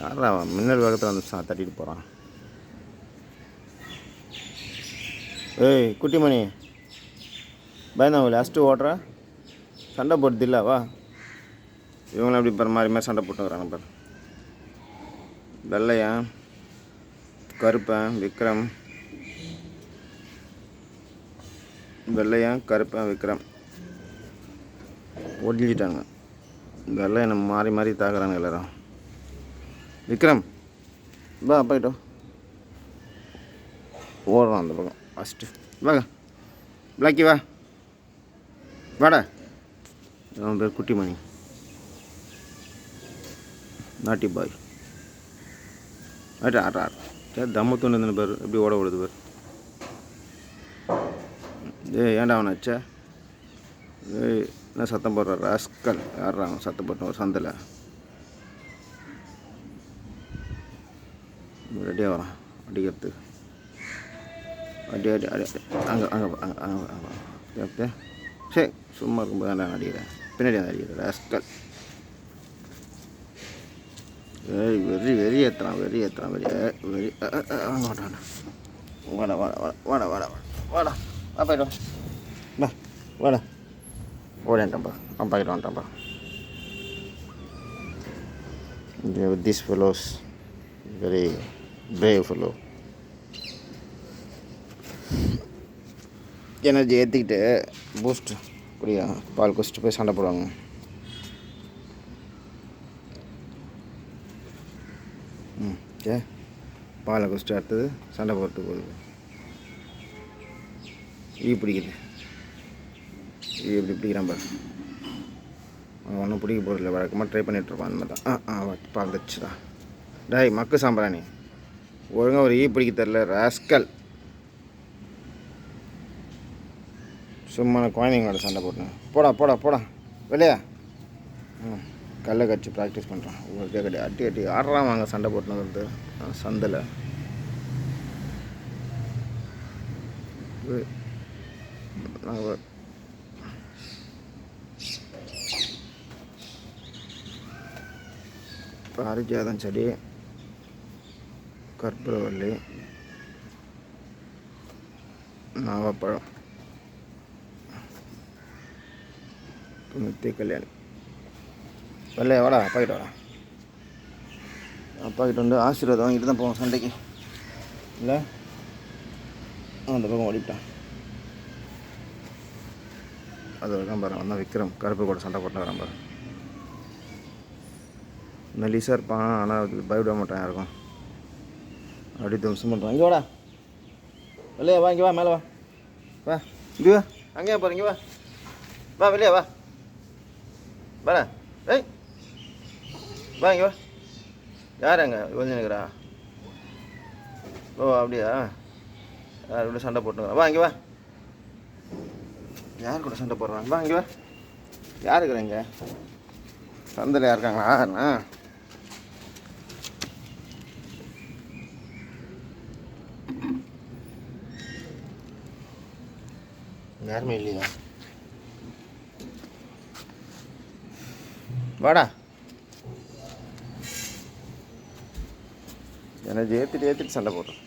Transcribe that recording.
யாரா மின்னல் வேகத்தில் வந்து தட்டிட்டு போகிறான். ஏய் குட்டிமணி, பயந்தாங்க லாஸ்ட்டு ஓட்டுற சண்டை போடுறது இல்லை வா. இவங்களும் அப்படி பாரு மாறி மாறி சண்டை போட்டுக்கிறாங்க பாரு. வெள்ளையா கருப்பன் விக்ரம், வெள்ளையா கருப்பன் விக்ரம் ஒடிஞ்சிட்டாங்க. வெள்ளையை நம்ம மாறி மாறி தாக்குறாங்க எல்லாரும். விக்ரம் வா போயிட்டோம், ஓடுறான் அந்த பக்கம் ஃபஸ்ட்டு. வாங்க பிளாக்கி வா, வாடா. அவன் பேர் குட்டிமணி, நாட்டி பாய். ஆட்டா ஆட்டா சரி தம்ம தூண்டு பேர் எப்படி ஓட விடுது பேர். ஏன்டா அவனை ஆச்சா? என்ன சத்தம் போடுற ராஸ்கல்? யாரா அவன் சத்தம் போட்டோம் ஒரு சந்தில்? ரெடியாக வரான் அடிக்கிறதுக்கு. அடி அடி அடி அங்கே அங்கே அங்கே அங்கே சரி சும்மா இருக்கும்போது நான் அடிக்கிறேன், பின்னாடி அந்த அடிக்கிறேன் ராஸ்கல். வெறி ஏற்றுறான் வெறி வாடா வாடா வாடா வாடா வாடா வாடா வா போய்ட்டோம் வா வாடா. ஓடிட்டான்ப்பா அவன் பாக்கிட்டு வந்துட்டான்ப்பா. This fellows very brave fellow. Energy ஏற்றிக்கிட்டு பூஸ்ட் குடியா பால் குடிச்சிட்டு போய் சண்டை போடுவாங்க. சே பாலை குடிச்சிட்டு அடுத்தது சண்டை போடுறதுக்கு போகுது. பிடிக்குது எப்படி பிடிக்கிறான் பாரு. அவன் ஒன்றும் பிடிக்க போகிறதில்ல, வழக்கமாக ட்ரை பண்ணிகிட்ருப்பான் அந்த மாதிரி தான். பால் தச்சுடா டாய் மக்கு சாம்பிராணி. ஒழுங்காக ஒரு பிடிக்க தெரில ராஸ்கல். சும்மா குழந்தைங்களோட சண்டை போட்டேன். போடா போடா போடா வெளியா. கல்லை கட்சி ப்ராக்டிஸ் பண்ணுறான். உங்களுக்கு கிடையாது அட்டி அட்டி ஆடுறான். வாங்க சண்டை போட்டுன்னு வந்து சந்தில் நாங்கள் பாரிஜாதம் செடி, கற்பூரவள்ளி, நாவப்பழம், நித்திய கல்யாணி. வெள்ளையா வாடா அப்பாக்கிட்ட வாடா. அப்பாக்கிட்ட வந்து ஆசீர்வாதம் வாங்கிட்டு தான் போவோம் சண்டைக்கு இல்லை. அந்த பக்கம் ஓடிட்டான். அது வரைக்கும் பாரு வந்தான் விக்ரம் கருப்பு கூட சண்டை போட்டு வரான் பாரு. மெலிசாக இருப்பான் ஆனால் அது பயப்பட மாட்டான் யாருக்கும். அப்படி தும்சம் பண்ணுறான். இங்கே வாடா வெளியே வா, இங்கே வா, மேலே வா, வா இங்கே வா, அங்கேயா போகிற, இங்கே வா, வா வெளியே வா, வாடா ஏய் வா இங்கே வா. யார் அங்கே கொஞ்சம் நிற்கிறா? ஓ அப்படியா, யார் கூட சண்டை போட்டுங்கிறா? வா இங்கே வா. யார் கூட சண்டை போடுறாங்க? வா இங்கே வா. யார் இருக்கிறாங்க சந்தையில்? யார் இருக்காங்களா? அண்ணா யாருமே இல்லையா? வாடா. எனர்ஜி ஏற்றிட்டு சண்டை போடுறோம்.